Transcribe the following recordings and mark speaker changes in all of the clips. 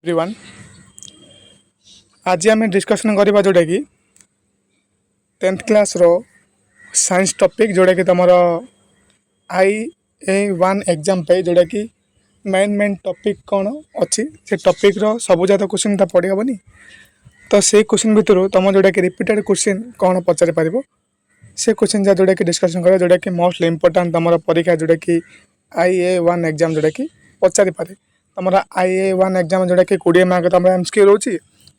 Speaker 1: Everyone आज आम discussion करवा जोटा कि 10th क्लास रो साइंस टॉपिक जोटा कि तुम IA-1 एग्जाम पे जोटा कि मेन टॉपिक कौन अच्छी से टॉपिक रो सब जात क्वेश्चन तो पढ़ी हेनी तो से क्वेश्चन भितर तुम जोटा कि रिपीटेड क्वेश्चन कौन पचारि पार से क्वेश्चन जोटा कि डिस्कसन कर जोटा कि मोस्ट इंपोर्टेंट तुम परीक्षा जोटा कि IA-1 एग्जाम जोटा कि पचारि पारे तुम IA-1 एग्जाम जोटा कि 20 मार्क तुम एमसीक्यू रोचे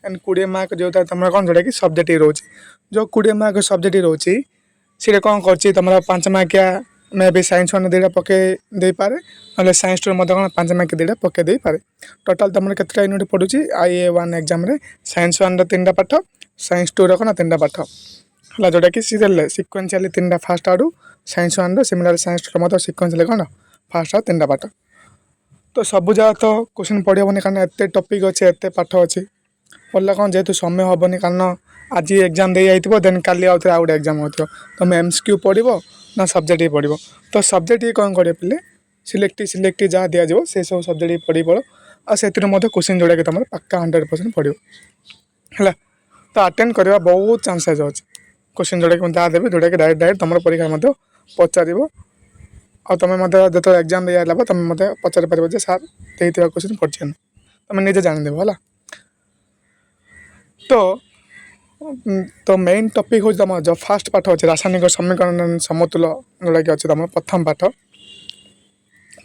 Speaker 1: एंड 20 मार्क जो तुम कौन जोटा कि सब्जेक्ट रोचे जो 20 मार्क सब्जेक्ट रोचे सी कौन कर तुम 5 मार्किया मे भी साइंस वन दुटा पके दे पारे ना साइंस टू कौन 5 मार्क दुटा पके दे पारे टोटाल तुम केतटा यूनिट पड़ू IA-1 एग्जाम साइंस वन 3टा पाठ साइंस टू कौन 3टा पाठ है जोटा कि सिक्वेन्शियली 3टा फास्ट आड़ू science one similar science two sequentially कौन फास्ट आ 3टा पाठ तो सब जगह तो क्वेश्चन पढ़ी हेनी कारण एत टॉपिक अच्छे एत पाठ अच्छी पढ़ला कौन जेहेतु समय हेनी कारण आज एग्जाम दे जाइए देन काली आउ थे गोटे एग्जाम हो तुम एमसीक्यू पढ़ ना सब्जेक्ट ही पढ़ तो सब्जेक्ट ही कौन करें पे सिलेक्ट जहाँ दिज्व से सब सब्जेक्ट ही पढ़ी पड़ और से क्वेश्चन जोड़ा कि तुम पक्का 100% पढ़ है तो अटेंड करवा बहुत चांसेस अच्छे क्वेश्चन जोड़ा कि जहाँ देवी जोटा कि डायरेक्ट तुम परीक्षा पचार आ तुम जो एग्जाम दे जाइला तुम मत पचारि पार सार दे क्वेश्चन पढ़ी तुम निजे जानीदेव है तो तो मेन टॉपिक हूँ तुम जो फास्ट पाठ अच्छे रासायनिक समीकरण समतुल जोटा कि अच्छे तुम प्रथम पाठ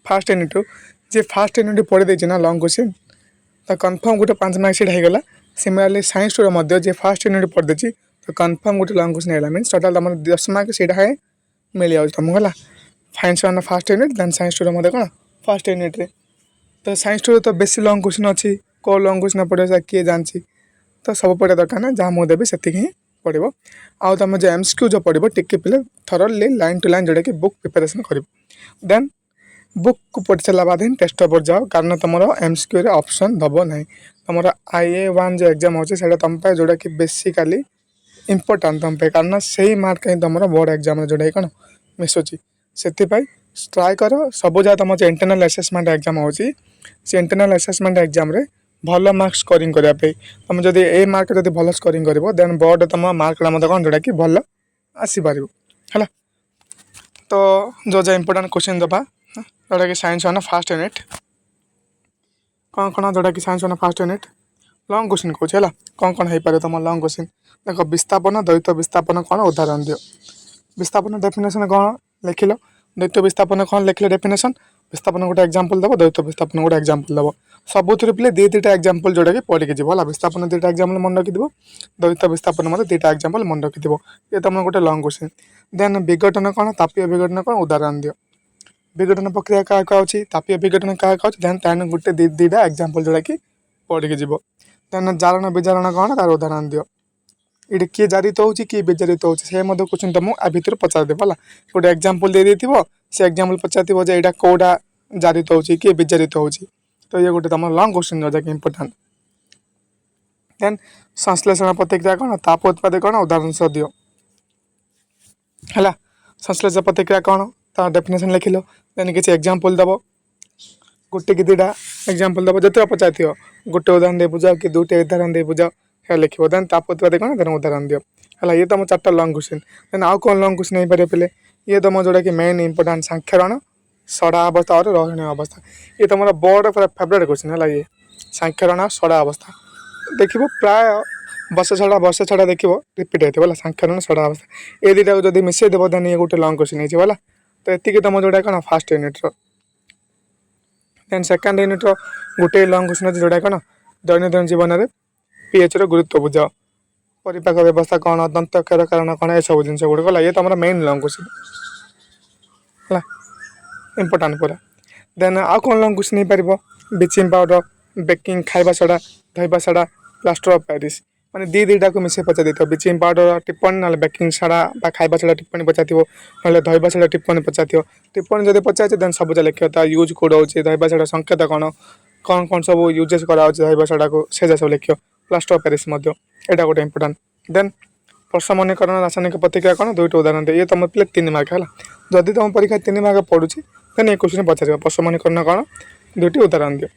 Speaker 1: फास्ट यूनिट जी फास्ट यूनिट पढ़ी देना ना लंग क्वेश्चन तो कन्फर्म गोटे 5 मार्क सीट होगा सिमिलरली साइंस टू जी फास्ट यूनिट पढ़ी देती तो कन्फर्म गोटे लंग क्वेश्चन है मीन टोटाल तुम 10 मार्क सीट है मिल जाए तुमको है science one first unit then science two कौन फास्ट यूनिट रे तो साइंस टू तो बेसी लंग क्वेश्चन अच्छी कौ लंग क्वेश्चन पढ़े किए जानी तो सब पढ़ा दरकार ना जहाँ मुझे देवी से ही पढ़ो आउ तुम जो एमसीक्यू जो पढ़ो टिके पे थरली लाइन टू लाइन जोटा कि बुक प्रिपेरेसन कर देन बुक को पढ़ी सारा बाद ही टेस्ट पेपर जाओ कारण तुम एमसीक्यू रे ऑप्शन दब ना तुम IA-1 जो एग्जाम होता तुम जोटा कि बेसिकाली इंपोर्टेंट तुम कारण से ही मार्क ही तुम बोर्ड एग्जाम जोटा कौन मिसुची से ट्राए कर सब जगह तुम जो इंटरनल असेसमेंट एग्जाम होची से इंटरनल असेसमेंट एग्जाम रे भल मार्क स्कोरिंग करने तुम जब ए मार्क जब भल स्कोरिंग कर देन बोर्ड तुम मार्क कौन जोटा कि भल आसीपर है तो जो जो इंपोर्टेंट क्वेश्चन दबा जोटा कि साइंस वन फास्ट यूनिट कौन कौन जोटा कि science one first unit long question कौन है कौन कौन हो पारे तुम लंग क्वेश्चन देख विस्थापन द्वैत विस्थापन कौन उदाहरण दियो विस्थापन डेफिनेशन कौन लिखिल द्वैत विस्थापन कौन लिखिल डेफिनेशन विस्थापन गोटे एग्जांपल दब द्वैत विस्थापन गोटे एग्जांपल दब सबुथ पे दुईटा एग्जांपल जोटा कि पढ़ी जीव है विस्थापन 2टा एग्जांपल मन रखी द्वैत विस्थापन 2टा एग्जांपल मन रखी ये तुम गोटे लंग क्वेश्चन देन विघटन कौन तापीय विघटन कौन उदाहरण दियो विघटन प्रक्रिया क्या क्या अच्छी तापीय विघटन क्या क्या देन तेन गोटे दुईटा एग्जांपल जोटा कि पढ़ी जीव देन जारण विजारण कौन तार उदाहरण दियो ये किए जारित हो किए विजारित हो क्वेश्चन तुमको आ भितर पचार देव है गोटे एग्जांपल दे से एग्जांपल पचार यहाँ कौटा जारित हो किए विजारित हो तो ये गोटे तुम लंग क्वेश्चन जोटा कि इंपोर्टेंट देन संश्लेषण प्रतिक्रिया कौन ताप उत्पाद कौन उदाहरण सह दियो है संश्लेषण प्रतिक्रिया कौन तार डेफिनेशन लिखिल देन किसी एग्जांपल दब गोटे कि 2टा एग्जांपल दब जो पचार गोटे उदाहरण दे बुझाओ कि 2टे उदाहरण दे बुझाओ क्या लिखो देन ताप उत्पाद कौन देन उदाहरण दियो है ये तुम 4टा लंग क्वेश्चन देन आउ कौन लंग क्वेश्चन हो पारे पे ये तुम जोटा कि मेन इंपोर्टेंट सांख्यरण सड़ा अवस्था और रहणीय अवस्था ये तुम बोर्ड पूरा फेवरेट क्वेश्चन है ये सांख्यरण सड़ा अवस्था देख प्राय वर्ष छड़ा देख रिपीट होता है सांख्यरण सड़ा अवस्था ये 2टा जब मिसई देव देन ये गोटे लंग क्वेश्चन है तो ये तुम जोटा कौन first unit then second unit गोटे लंग क्वेश्चन अच्छे जोटा कौन दैनंदिन जीवन में पीएच गुरुत्व बुझाओ परिपाक व्यवस्था कौन दंत क्षय कारण कौन ये सब जिन गुड़ ये तुम मेन लंग क्वेश्चन है इंपोर्टेंट पूरा देन आउ कौन लंग क्वेश्चन हो पार ब्लीचिंग पाउडर बेकिंग खाଇବା सड़ा धोଇବା सड़ा प्लास्टर ऑफ पेरिस माने 2टा को मिसे पचा देते ब्लीचिंग पाउडर टिप्पणी ना बेकिंग सड़ा खाଇବା सड़ा टिप्पणी पचार ना धोଇବା सड़ा टिप्पणी पचार टिप्पणी जब पचार देन सब लिख यूज कोड हो धोଇବା सड़ा संकेत कौन कौन कौन सब यूजेस करा धोଇବା सड़ा को से सब लिख प्लास्टर ऑफ पेरिस यहाँ गोटे इंपोर्टेंट देन प्रशमनीकरण रासायनिक प्रतिक्रिया कौन 2टा उदाहरण दे ये तुम पे 3 मार्क है जदि तुम परीक्षा 3 मार्क पड़ुची देन ये क्वेश्चन पचार प्रशमनीकरण कौन 2टी उदाहरण दियो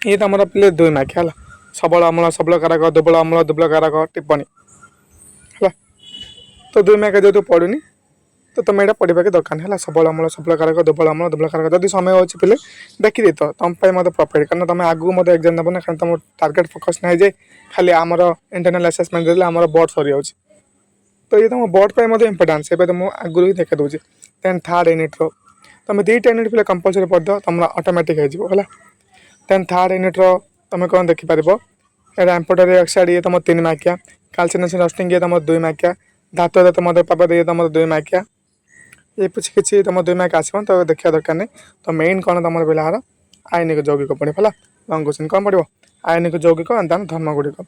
Speaker 1: ये तुम पिले 2 मार्किया है सबल अम्ल सबल कारक दुबल अम्ल दुबल कारक टिप्पणी है तो 2 मार्क जो पड़ूनी तो तुम यहाँ पढ़ा दरकार नहीं है सबल अम्ल सबल कारक दुबल अम्ल दुबल कारक जब समय अच्छे पिले देखी दी तो तुम मत प्रॉफिट कारण तुम आगू मत एग्जाम देव ना कारण तुम टार्गेट फोकस ना जे खाली आमर इंटरनल असेसमेंट देते आम बोर्ड सरी जाऊँगी तो ये तुम बोर्ड पर इंपोर्टान्स है तुम आगुरी ही देखा दूसरी देन थर्ड यूनिट रो तुम 2टा यूनिट पे कंपलसरी पढ़द तुम ऑटोमेटिक है देन थर्ड यूनिट रो तुम कौन देखिपार यहाँ एम्पोटरी ऑक्साइड ये तुम 3 मार्किया कैल्सिनेशन रस्टिंग ये तुम 2 मार्किया धातु तुम पापा ये तुम 2 मार्किया ये पीछे किसी तुम 2 मार्क आसो तो देखा दरकार नहीं तो मेन कौन तुम पिलार आयनिक यौगिक पढ़े है लंग क्वेश्चन कौन पढ़ो आयनिक यौगिक देन धर्म गुड़िक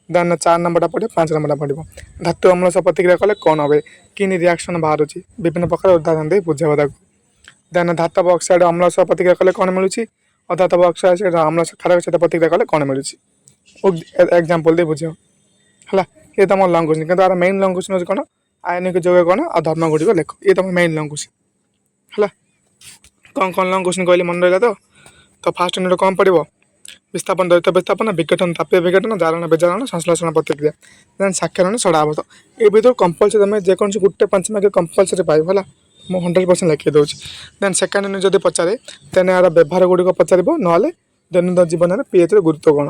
Speaker 1: देन 4 नंबरटा पढ़ो 5 नंबरटा पढ़ो धातु अम्ल सह प्रतिक्रिया कले कौन हे कि रिएक्शन बाहर विभिन्न प्रकार उदाहरण दे बुझेब देन धातव ऑक्साइड अम्ल सह प्रतिक्रिया कले कौन मिलूँ और धातव ऑक्साइड अम्ल क्षारक सहित प्रतिक्रिया कले कौन मिलूँ एग्जाम्पल दे बुझ है ये तुम लंग क्वेश्चन कि मेन लंग क्वेश्चन कौन आयनिक यौगिक कौन और धर्म गुड़िक लिख ये तुम मेन लंग क्वेश्चन है कौन कौन लंग क्वेश्चन कहले मन रहा तो फास्ट यूनिट कौन पड़ो विस्थापन द्वैत विस्थापन विघटन तापीय विघटन जारण विजारण संश्लेषण प्रतिक्रिया देन साक्षरण सड़ावत ये भर कंपलसरी तुम जेकोसी गोटे 5 मार्क कंपलसरी पाइब है मुझे 100% लिखी दूँ देन सेकेंड यूनिट जब पचारे देन यार व्यवहार गुड़िक पचार ना दैनंदिन जीवन में पीएच गुरुत्व कौन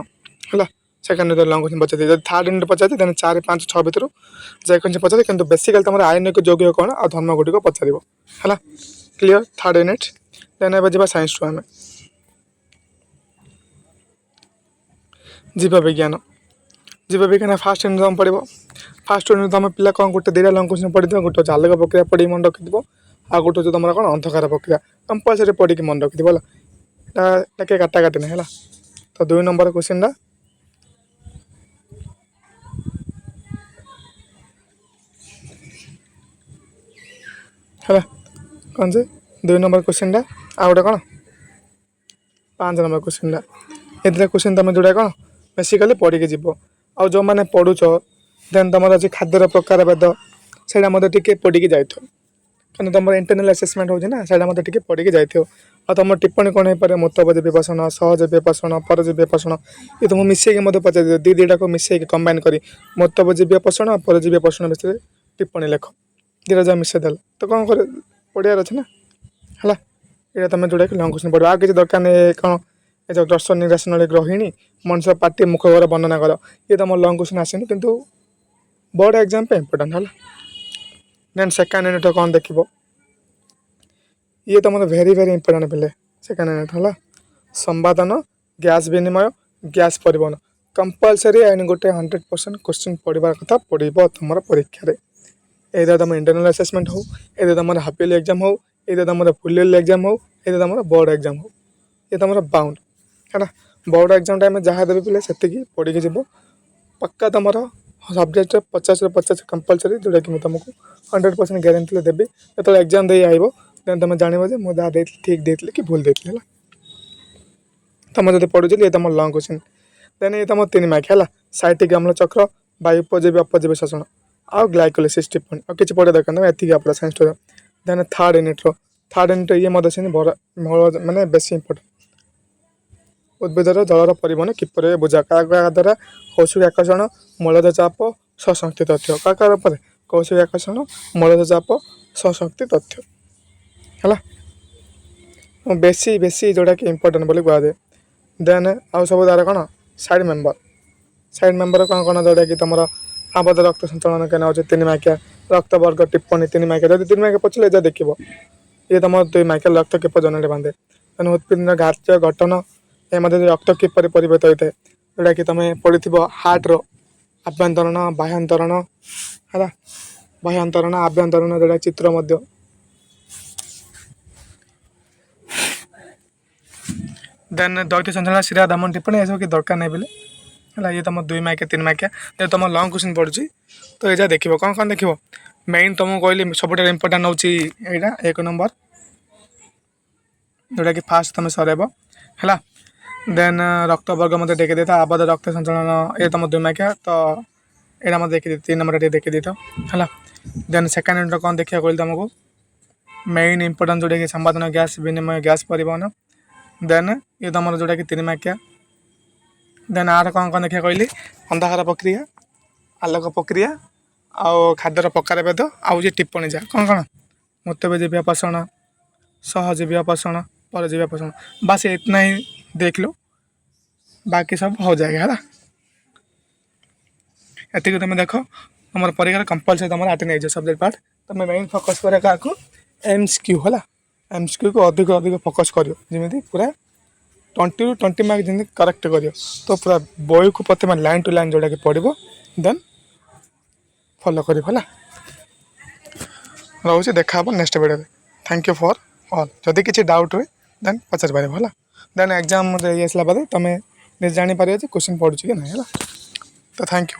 Speaker 1: है सेकेंड यूनिट लंग क्वेश्चन पचार जब थर्ड यूनिट पचार देन 4 5 6 भर जेकोसी पचार कि बेसिकली तुम आयनिक यौगिक कौन और धर्म गुड़िक पचार है क्लीयर थर्ड यूनिट देन ए जा साइंस टू आम जीव विज्ञान फास्ट यूनिट तुम पढ़ो फास्ट यूनिट तुम पिला कौन गोटे 2टा लंग क्वेश्चन पढ़ी गोटे आलोक प्रक्रिया पढ़ी मन रखी आ गोटे जो तुम कौन अंधकार प्रक्रिया कंपलसरी पढ़ी मन रखी है काटा काटी ना है तो 2 नंबर क्वेश्चन है कौन से 2 नंबर क्वेश्चन आ गोटे कौन 5 नंबर क्वेश्चन ये क्वेश्चन तुम जोड़ा कौन बेसिकली पढ़ी जीव आ जो मैंने पढ़ुच देन तुम अच्छे खाद्यर प्रकार भेद से टे पढ़ी जाइए क्या तुम इंटरनल असेसमेंट होना से टे पढ़ी जाइए और तुम टिप्पणी कौन हो पारे मूत्रजीवी पोषण सहजीवी पोषण परजीवी पोषण ये तुम मिसेक पचार 2टा को मिसेक कंबाइन कर मूत्रजीवी पोषण और परजीवी पोषण विषय टिप्पणी लेख 2टा जब मिसेदेल तो कौन कर पढ़ार अच्छे ना है ये तुम जोड़ा लंग क्वेश्चन पढ़ो आ किसी दरकार नहीं कौन ये जो दर्शन निराशन गृहिणी मनुष्य पार्टी मुखगर वर्णना कर ये तुम लंग क्वेश्चन आसेनि किंतु बोर्ड एग्जाम पे इंपोर्टेंट है देन सेकेंड यूनिट कौन देख ये तुम वेरी वेरी इंपोर्टेंट पिले सेकेंड यूनिट है संवादन गैस विनिमय गैस परिवहन कंपलसरी एंड गोटे 100% क्वेश्चन पढ़ार कथा पढ़ तुम परीक्षा ये तुम इंटरनल असेसमेंट हो ये तुम हाफ ईयरली एग्जाम हो ये तुम फुल ईयरली एग्जाम हो ये तुम बोर्ड एग्जाम हो ये तुम बाउंड है बोर्ड एग्जाम टाइम जहाँ देवी पिले से पढ़ी जीव पक्का तुम सब्जेक्ट 50 कंपलसरी जोटा कि तुमको 100% ग्यारंटी देवी जो एग्जाम दे आइब देन तुम जान मुझे जहाँ ठीक देती कि भूल देती है तुम जो पढ़ुच ये तुम लंग क्वेश्चन देन ये तुम 3 मार्क है साइटिक अम्ल चक्र वायुपजीवी अपजीवी शोषण आउ ग्लाइकोलिसिस टिप्पणी और किसी पढ़ा दरकार ना ये आप साइंस देन थर्ड यूनिट ये मानने बेस इंपोर्टेंट उद्भिदर जलर परिवहन किपर बुझा क्या द्वारा कौशिक आकर्षण मूलद चाप सशक्ति तथ्य क्या कौशिक आकर्षण मूलद चाप सशक्ति तथ्य है बेसी बेसी जोटा कि इंपोर्टेंट बोली कहुए देन आउ सब द्वारा कौन साइड मेम्बर कौन कौन जोटा कि तुम आबद्ध रक्त संचालन के अच्छे 3 मार्किया रक्त वर्ग टिप्पणी 3 मार्किया जब 3 मार्क पचले जा देख ये तुम 2 मार्किया रक्त किपर जनरे बांधे तेना उत्पीड़न घात गठन ये रक्त किपर परिवर्तित होता है जोटा कि तुम पढ़ी हार्ट्र आभ्यंतरण बाह्यंतरण है बाह्यंतरण आभ्यंतरण जोटा चित्र देन दैत्य संचालन शिरा दमन टिप्पणी ये कि दरकार नहीं बोले है ये तुम 2 मार्किया 3 मार्किया जब तुम लंग क्वेश्चन पढ़ुची तो ये देख कौन कौन देख मेन तुमको कहली सब इंपोर्टाट हूँ यहाँ 1 नंबर जोटा कि फास्ट तुम सरेब है देन रक्त वर्ग मत देखी देता आबद्ध रक्त संचालन ये तुम 2 मार्किया तो यहाँ मत देखी 3 नंबर ये देखी देता है देन सेकेंड यूनिट कौन देखा कहली तुमको मेन इंपोर्टाट जोटा कि संवादन गैस विनिमय गैस परिवहन देन ये तुम जोटा कि 3 मार्किया ଦେନ୍ ଆର କ'ଣ କ'ଣ ଦେଖିବା କହିଲି ଅନ୍ଧାକାର ପ୍ରକ୍ରିୟା, ଆଲୋକ ପ୍ରକ୍ରିୟା, ଆଉ ଖାଦ୍ୟର ପ୍ରକାର ଭେଦ, ଆଉ ଯେ ଟିପ୍ପଣୀ ଯାହା କ'ଣ ମୃତବୀଜୀବୀ ଅପୋଷଣ, ସହଜୀବୀ ଅପୋଷଣ, ପରଜୀବୀ ଅପୋଷଣ। ବାସ୍ इतना ही देख लो, ବାକି ସବୁ हो जाएगा ହେଲା। ଏତିକି ତୁମେ ଦେଖ ତୁମର ପରୀକ୍ଷାରେ କମ୍ପଲସରି ତୁମର ଆଟେଣ୍ଡ ହେଇଯିବ ସବଜେକ୍ଟ ପାର୍ଟ। ତୁମେ ମେନ୍ ଫୋକସ୍ କର କାହାକୁ MCQ ହେଲା। MCQକୁ ଅଧିକ ଫୋକସ୍ କରିବ, ଯେମିତି ପୁରା 20ରୁ 20 ମାର୍କ ଯେମିତି କରେକ୍ଟ କରିବ। ତ ପୁରା ବହିକୁ ପ୍ରଥମେ ଲାଇନ୍ ଟୁ ଲାଇନ୍ ଯେଉଁଟାକି ପଢ଼ିବ, ଦେନ୍ ଫଲୋ କରିବ ହେଲା। ରହୁଛି, ଦେଖା ହେବ ନେକ୍ସଟ ଭିଡ଼ିଓରେ। Thank you for all. ଯଦି କିଛି ଡାଉଟ୍ ହୁଏ ଦେନ୍ ପଚାରିପାରିବ ହେଲା। ଦେନ୍ ଏକ୍ଜାମ୍ରେ ଇଏ ଆସିଲା ପରେ ତୁମେ ନିଜେ ଜାଣିପାରିବ ଯେ କ୍ୱେଶ୍ଚିନ୍ ପଢ଼ୁଛି କି ନାହିଁ ହେଲା। ତ ଥ୍ୟାଙ୍କ ୟୁ।